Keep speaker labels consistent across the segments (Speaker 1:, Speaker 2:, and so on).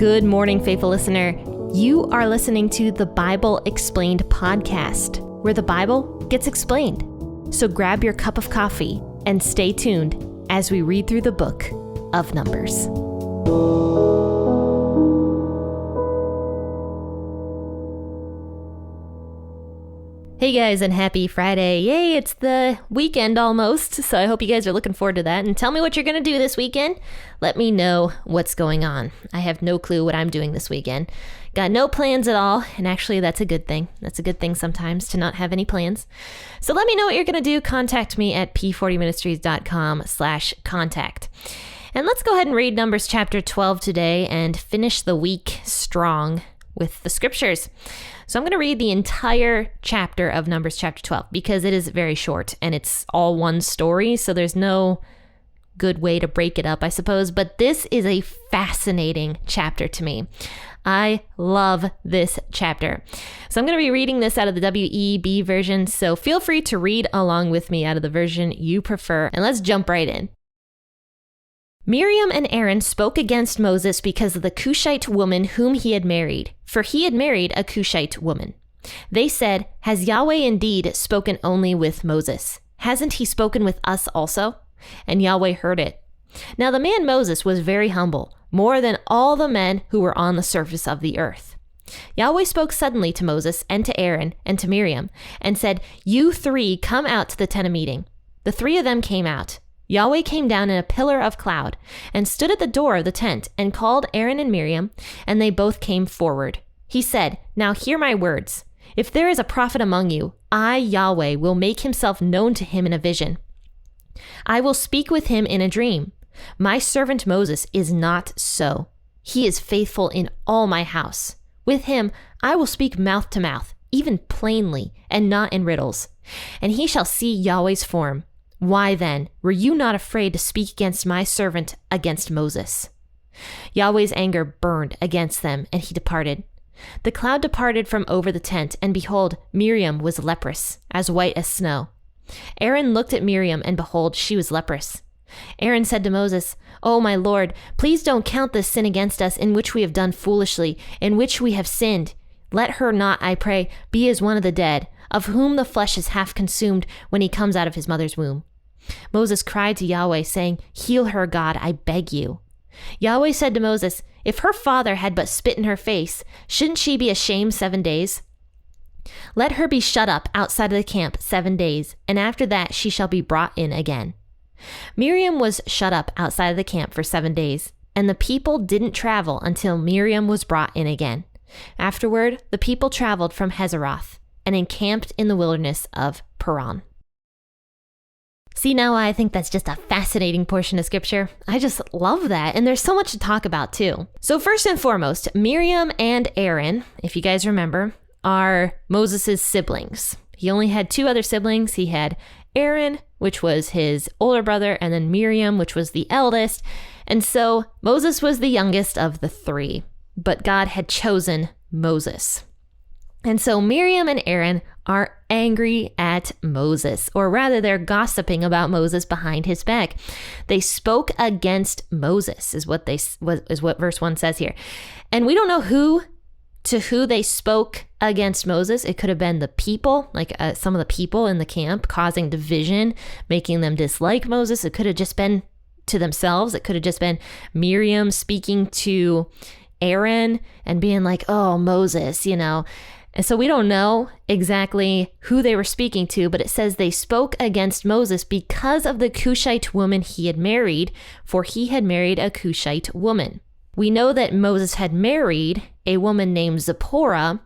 Speaker 1: Good morning, faithful listener. You are listening to the Bible Explained podcast, where the Bible gets explained. So grab your cup of coffee and stay tuned as we read through the book of Numbers. Hey guys, and happy Friday. Yay, it's the weekend almost, so I hope you guys are looking forward to that. And tell me what you're going to do this weekend. Let me know what's going on. I have no clue what I'm doing this weekend. Got no plans at all, and actually that's a good thing. That's a good thing sometimes to not have any plans. So let me know what you're going to do. Contact me at p40ministries.com/contact. And let's go ahead and read Numbers chapter 12 today and finish the week strong with the scriptures. So I'm going to read the entire chapter of Numbers chapter 12 because it is very short and it's all one story. So there's no good way to break it up, I suppose. But this is a fascinating chapter to me. I love this chapter. So I'm going to be reading this out of the WEB version. So feel free to read along with me out of the version you prefer. And let's jump right in. Miriam and Aaron spoke against Moses because of the Cushite woman whom he had married, for he had married a Cushite woman. They said, "Has Yahweh indeed spoken only with Moses? Hasn't he spoken with us also?" And Yahweh heard it. Now the man Moses was very humble, more than all the men who were on the surface of the earth. Yahweh spoke suddenly to Moses and to Aaron and to Miriam, and said, "You three come out to the tent of meeting." The three of them came out. Yahweh came down in a pillar of cloud and stood at the door of the tent and called Aaron and Miriam, and they both came forward. He said, "Now hear my words. If there is a prophet among you, I, Yahweh, will make himself known to him in a vision. I will speak with him in a dream. My servant Moses is not so. He is faithful in all my house. With him I will speak mouth to mouth, even plainly, and not in riddles. And he shall see Yahweh's form. Why then were you not afraid to speak against my servant, against Moses?" Yahweh's anger burned against them, and he departed. The cloud departed from over the tent, and behold, Miriam was leprous, as white as snow. Aaron looked at Miriam, and behold, she was leprous. Aaron said to Moses, "O my Lord, please don't count this sin against us in which we have done foolishly, in which we have sinned. Let her not, I pray, be as one of the dead, of whom the flesh is half consumed when he comes out of his mother's womb." Moses cried to Yahweh, saying, "Heal her, God, I beg you." Yahweh said to Moses, "If her father had but spit in her face, shouldn't she be ashamed 7 days? Let her be shut up outside of the camp 7 days, and after that she shall be brought in again." Miriam was shut up outside of the camp for 7 days, and the people didn't travel until Miriam was brought in again. Afterward, the people traveled from Hazeroth and encamped in the wilderness of Paran. See, now I think that's just a fascinating portion of scripture. I just love that. And there's so much to talk about too. So first and foremost, Miriam and Aaron, if you guys remember, are Moses' siblings. He only had 2 other siblings. He had Aaron, which was his older brother, and then Miriam, which was the eldest. And so Moses was the youngest of the 3, but God had chosen Moses. And so Miriam and Aaron are angry at Moses, or rather they're gossiping about Moses behind his back. They spoke against Moses is what verse 1 says here. And we don't know who they spoke against Moses. It could have been the people, like some of the people in the camp causing division, making them dislike Moses. It could have just been to themselves. It could have just been Miriam speaking to Aaron and being like, "Oh, Moses, you know." And so we don't know exactly who they were speaking to, but it says they spoke against Moses because of the Cushite woman he had married, for he had married a Cushite woman. We know that Moses had married a woman named Zipporah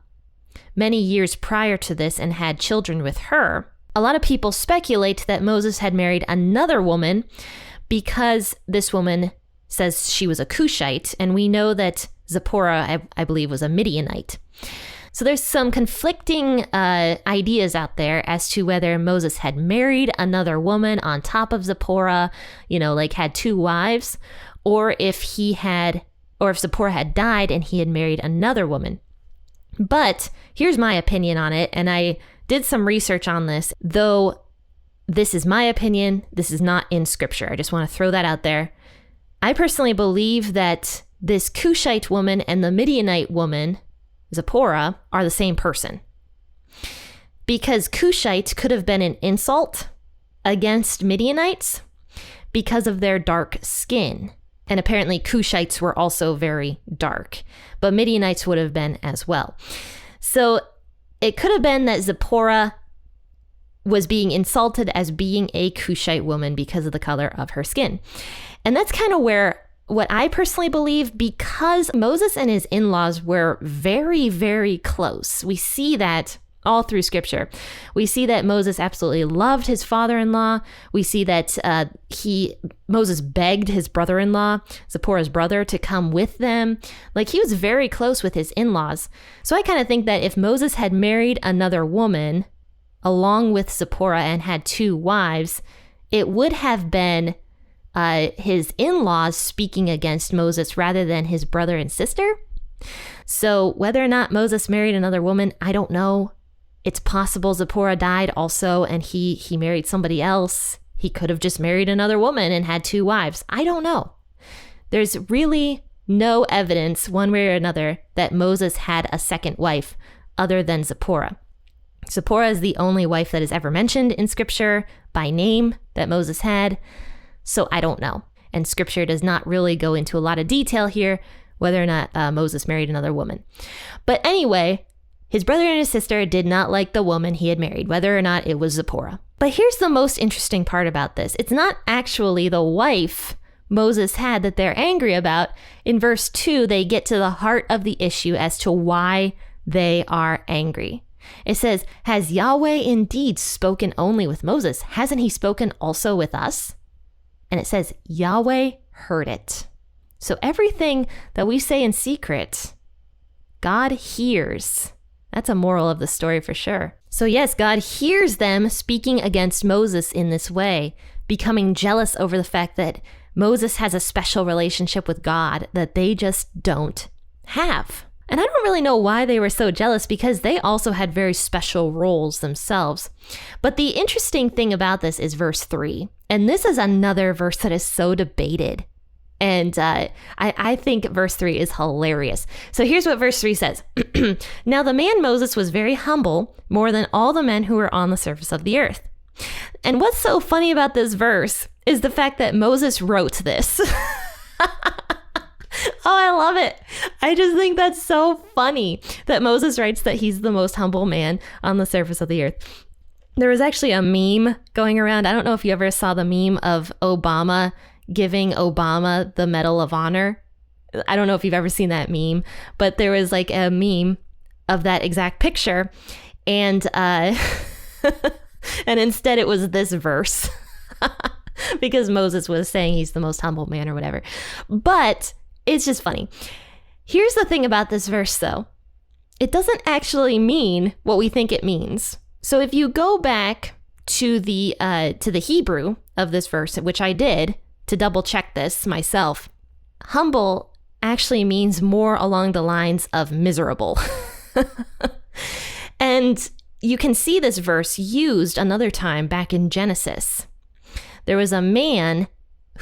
Speaker 1: many years prior to this and had children with her. A lot of people speculate that Moses had married another woman because this woman says she was a Cushite, and we know that Zipporah, I believe, was a Midianite. So there's some conflicting ideas out there as to whether Moses had married another woman on top of Zipporah, like had 2 wives, or if Zipporah had died and he had married another woman. But here's my opinion on it, and I did some research on this, though this is my opinion, this is not in scripture. I just want to throw that out there. I personally believe that this Cushite woman and the Midianite woman, Zipporah, are the same person. Because Cushite could have been an insult against Midianites because of their dark skin. And apparently Cushites were also very dark, but Midianites would have been as well. So it could have been that Zipporah was being insulted as being a Cushite woman because of the color of her skin. And that's kind of where what I personally believe, because Moses and his in-laws were very, very close. We see that all through scripture. We see that Moses absolutely loved his father-in-law. We see that Moses begged his brother-in-law, Zipporah's brother, to come with them. Like, he was very close with his in-laws. So I kind of think that if Moses had married another woman along with Zipporah and had 2 wives, it would have been his in-laws speaking against Moses rather than his brother and sister. So whether or not Moses married another woman, I don't know. It's possible Zipporah died also and he married somebody else. He could have just married another woman and had 2 wives. I don't know. There's really no evidence one way or another that Moses had a second wife other than Zipporah. Zipporah is the only wife that is ever mentioned in scripture by name that Moses had. So I don't know. And scripture does not really go into a lot of detail here, whether or not Moses married another woman. But anyway, his brother and his sister did not like the woman he had married, whether or not it was Zipporah. But here's the most interesting part about this. It's not actually the wife Moses had that they're angry about. In verse 2, they get to the heart of the issue as to why they are angry. It says, "Has Yahweh indeed spoken only with Moses? Hasn't he spoken also with us?" And it says, Yahweh heard it. So everything that we say in secret, God hears. That's a moral of the story for sure. So yes, God hears them speaking against Moses in this way, becoming jealous over the fact that Moses has a special relationship with God that they just don't have. And I don't really know why they were so jealous, because they also had very special roles themselves. But the interesting thing about this is verse 3. And this is another verse that is so debated. And I think verse 3 is hilarious. So here's what verse 3 says. "Now the man Moses was very humble, more than all the men who were on the surface of the earth." And what's so funny about this verse is the fact that Moses wrote this. Oh, I love it. I just think that's so funny that Moses writes that he's the most humble man on the surface of the earth. There was actually a meme going around. I don't know if you ever saw the meme of Obama giving Obama the Medal of Honor. I don't know if you've ever seen that meme, but there was like a meme of that exact picture. And and instead it was this verse because Moses was saying he's the most humble man or whatever. But it's just funny. Here's the thing about this verse, though. It doesn't actually mean what we think it means. So if you go back to the Hebrew of this verse, which I did to double check this myself, humble actually means more along the lines of miserable. And you can see this verse used another time back in Genesis. There was a man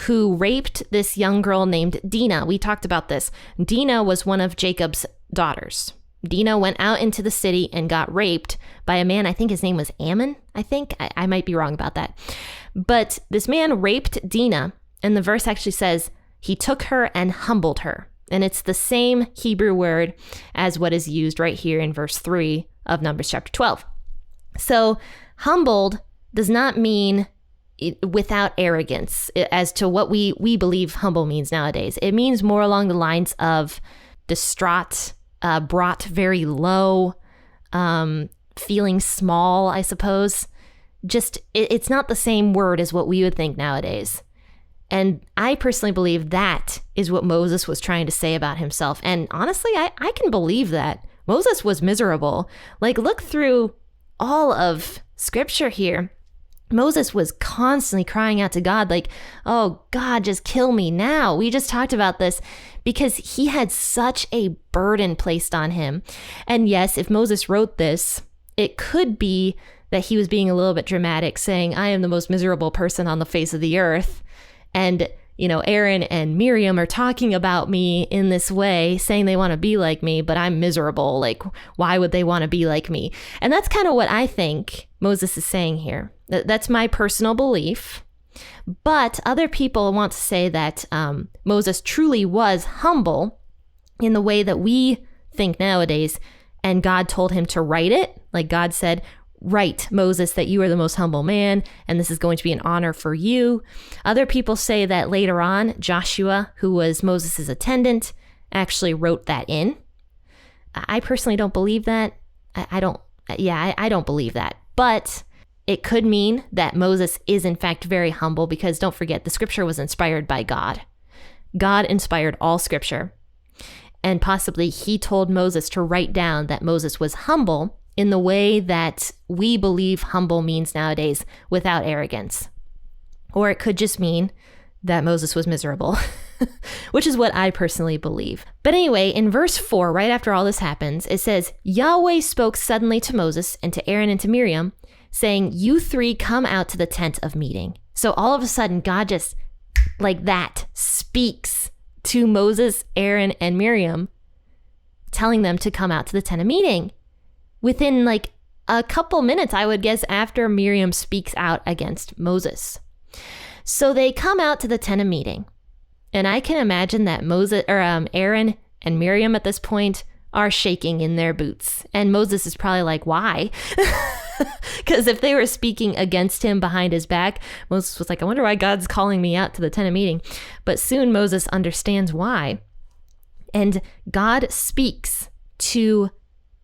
Speaker 1: who raped this young girl named Dinah. We talked about this. Dinah was one of Jacob's daughters. Dinah went out into the city and got raped by a man. I think his name was Ammon. I might be wrong about that. But this man raped Dinah, and the verse actually says he took her and humbled her. And it's the same Hebrew word as what is used right here in verse 3 of Numbers chapter 12. So humbled does not mean without arrogance as to what we believe humble means nowadays. It means more along the lines of distraught, brought very low, feeling small, I suppose. Just, it's not the same word as what we would think nowadays. And I personally believe that is what Moses was trying to say about himself. And honestly, I can believe that. Moses was miserable. Like, look through all of scripture here. Moses was constantly crying out to God, like, oh, God, just kill me now. We just talked about this because he had such a burden placed on him. And yes, if Moses wrote this, it could be that he was being a little bit dramatic, saying, I am the most miserable person on the face of the earth. And Aaron and Miriam are talking about me in this way, saying they want to be like me, but I'm miserable. Like, why would they want to be like me? And that's kind of what I think Moses is saying here. That's my personal belief. But other people want to say that Moses truly was humble in the way that we think nowadays, and God told him to write it. Like God said, write, Moses, that you are the most humble man, and this is going to be an honor for you. Other people say that later on, Joshua, who was Moses' attendant, actually wrote that in. I personally don't believe that. I don't believe that. But it could mean that Moses is in fact very humble, because don't forget, the scripture was inspired by God. God inspired all scripture. And possibly he told Moses to write down that Moses was humble in the way that we believe humble means nowadays, without arrogance. Or it could just mean that Moses was miserable, which is what I personally believe. But anyway, in verse 4, right after all this happens, it says, Yahweh spoke suddenly to Moses and to Aaron and to Miriam, saying, you three come out to the tent of meeting. So all of a sudden, God just, like that, speaks to Moses, Aaron, and Miriam, telling them to come out to the tent of meeting. Within like a couple minutes, I would guess, after Miriam speaks out against Moses. So they come out to the tent of meeting. And I can imagine that Aaron and Miriam at this point are shaking in their boots. And Moses is probably like, why? Because if they were speaking against him behind his back, Moses was like, I wonder why God's calling me out to the tent of meeting. But soon Moses understands why. And God speaks to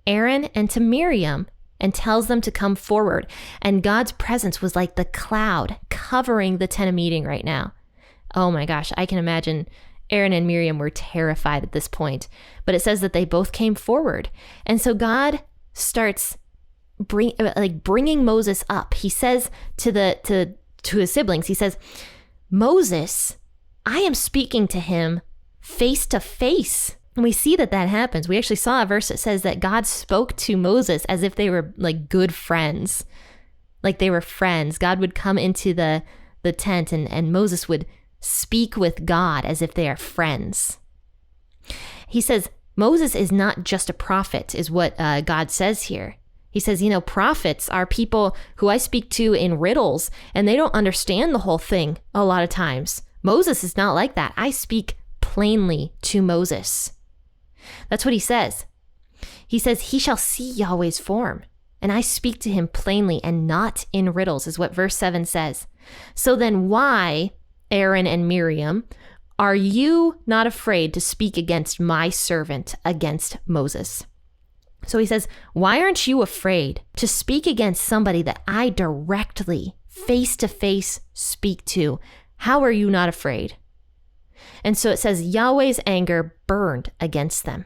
Speaker 1: Aaron and to Miriam and tells them to come forward. And God's presence was like the cloud covering the tent of meeting right now. Oh my gosh, I can imagine Aaron and Miriam were terrified at this point. But it says that they both came forward. And so God starts bringing Moses up. He says to his siblings, he says, Moses, I am speaking to him face to face. And we see that happens. We actually saw a verse that says that God spoke to Moses as if they were like good friends. Like they were friends. God would come into the tent and Moses would speak with God as if they are friends. He says, Moses is not just a prophet, is what God says here. He says, prophets are people who I speak to in riddles, and they don't understand the whole thing a lot of times. Moses is not like that. I speak plainly to Moses. That's what he says. He says, he shall see Yahweh's form, and I speak to him plainly and not in riddles, is what verse 7 says. So then why, Aaron and Miriam, are you not afraid to speak against my servant, against Moses? So he says, why aren't you afraid to speak against somebody that I directly, face to face, speak to? How are you not afraid? And so it says, Yahweh's anger burned against them.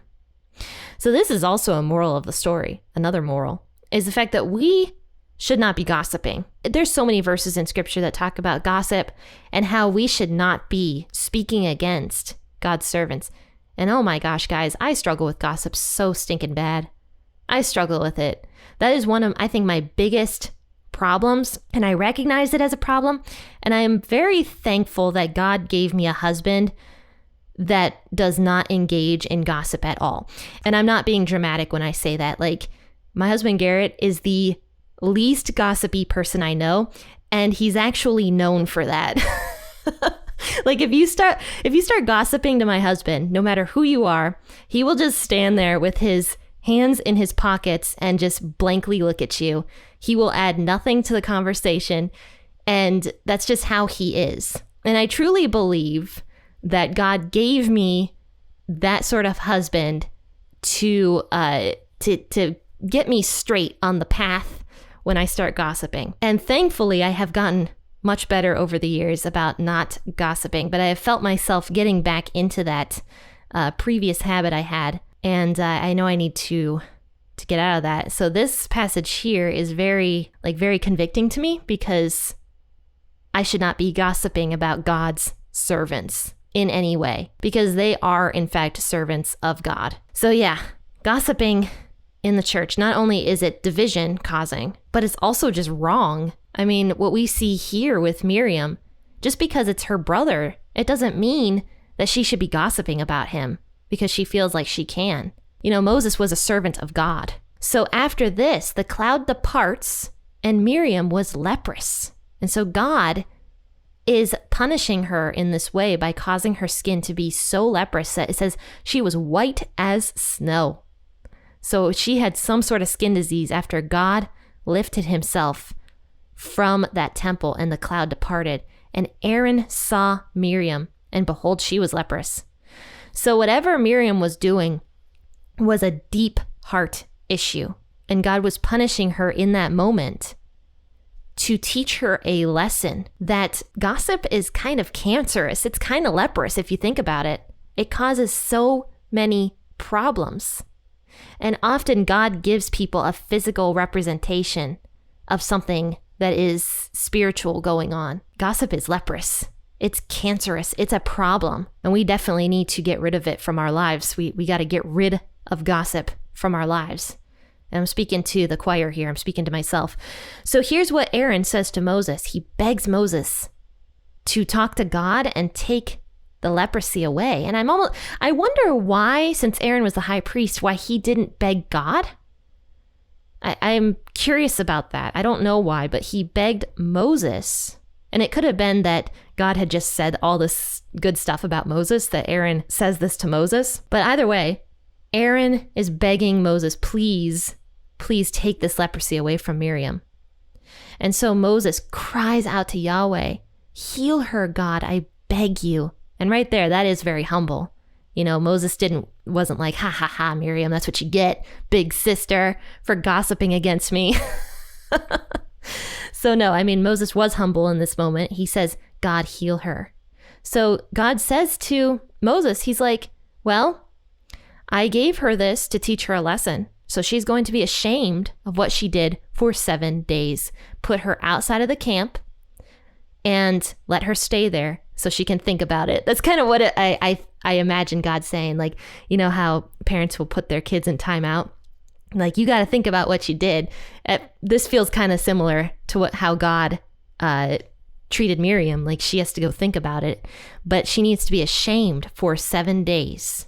Speaker 1: So this is also a moral of the story. Another moral is the fact that we should not be gossiping. There's so many verses in scripture that talk about gossip and how we should not be speaking against God's servants. And oh my gosh, guys, I struggle with gossip so stinking bad. I struggle with it. That is one of, I think, my biggest problems, and I recognize it as a problem. And I am very thankful that God gave me a husband that does not engage in gossip at all. And I'm not being dramatic when I say that. Like, my husband Garrett is the least gossipy person I know, and he's actually known for that. Like if you start gossiping to my husband, no matter who you are, he will just stand there with his hands in his pockets and just blankly look at you. He will add nothing to the conversation, and that's just how he is. And I truly believe that God gave me that sort of husband to get me straight on the path when I start gossiping. And thankfully, I have gotten much better over the years about not gossiping, but I have felt myself getting back into that previous habit I had. And I know I need to get out of that. So this passage here is very convicting to me, because I should not be gossiping about God's servants in any way, because they are in fact servants of God. So yeah, gossiping in the church, not only is it division causing, but it's also just wrong. I mean, what we see here with Miriam, just because it's her brother, It doesn't mean that she should be gossiping about him because she feels like she can. Moses was a servant of God. So after this, the cloud departs and Miriam was leprous. And so God is punishing her in this way by causing her skin to be so leprous that it says she was white as snow. So she had some sort of skin disease after God lifted himself from that temple and the cloud departed. And Aaron saw Miriam, and behold, she was leprous. So whatever Miriam was doing was a deep heart issue. And God was punishing her in that moment to teach her a lesson that gossip is kind of cancerous. It's kind of leprous if you think about it. It causes so many problems. And often God gives people a physical representation of something that is spiritual going on. Gossip is leprous. It's cancerous. It's a problem. And we definitely need to get rid of it from our lives. We got to get rid of gossip from our lives. And I'm speaking to the choir here. I'm speaking to myself. So here's what Aaron says to Moses. He begs Moses to talk to God and take the leprosy away. And I wonder why, since Aaron was the high priest, why he didn't beg God. I'm curious about that. I don't know why, but he begged Moses. And it could have been that God had just said all this good stuff about Moses, that Aaron says this to Moses. But either way, Aaron is begging Moses, please take this leprosy away from Miriam. And so Moses cries out to Yahweh, heal her, God, I beg you. And right there, that is very humble. Moses wasn't like, ha ha ha, Miriam, that's what you get, big sister, for gossiping against me. So no, Moses was humble in this moment. He says, God, heal her. So God says to Moses, he's like, well, I gave her this to teach her a lesson. So she's going to be ashamed of what she did for 7 days. Put her outside of the camp and let her stay there so she can think about it. That's kind of what I imagine God saying, like, how parents will put their kids in timeout. Like, you got to think about what you did. This feels kind of similar to how God treated Miriam. Like, she has to go think about it, but she needs to be ashamed for 7 days.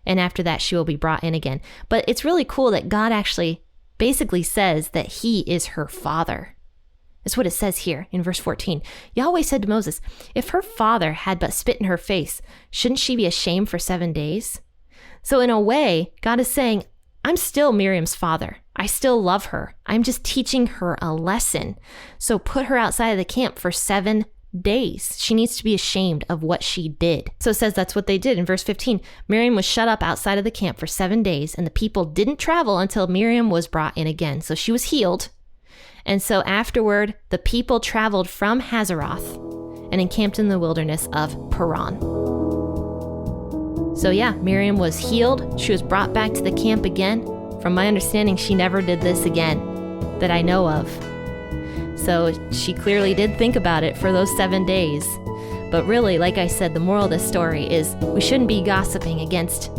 Speaker 1: And after that, she will be brought in again. But it's really cool that God actually basically says that he is her father. That's what it says here in verse 14. Yahweh said to Moses, if her father had but spit in her face, shouldn't she be ashamed for 7 days? So in a way, God is saying, I'm still Miriam's father. I still love her. I'm just teaching her a lesson. So put her outside of the camp for 7 days. She needs to be ashamed of what she did. So it says that's what they did. In verse 15, Miriam was shut up outside of the camp for 7 days, and the people didn't travel until Miriam was brought in again. So she was healed. And so afterward, the people traveled from Hazeroth and encamped in the wilderness of Paran. So yeah, Miriam was healed. She was brought back to the camp again. From my understanding, she never did this again that I know of. So she clearly did think about it for those 7 days. But really, like I said, the moral of this story is we shouldn't be gossiping against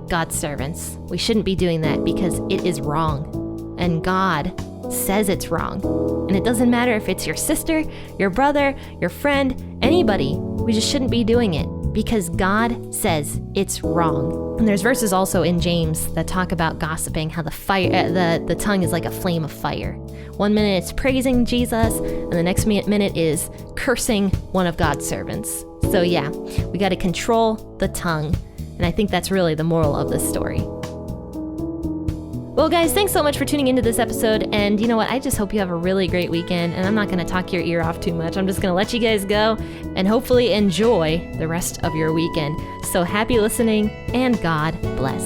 Speaker 1: God's servants. We shouldn't be doing that because it is wrong. And God says it's wrong. And it doesn't matter if it's your sister, your brother, your friend, anybody. We just shouldn't be doing it because God says it's wrong. And there's verses also in James that talk about gossiping, how the tongue is like a flame of fire. 1 minute it's praising Jesus, and the next minute is cursing one of God's servants. So yeah, we got to control the tongue. And I think that's really the moral of this story. Well, guys, thanks so much for tuning into this episode. And you know what? I just hope you have a really great weekend. And I'm not going to talk your ear off too much. I'm just going to let you guys go and hopefully enjoy the rest of your weekend. So happy listening, and God bless.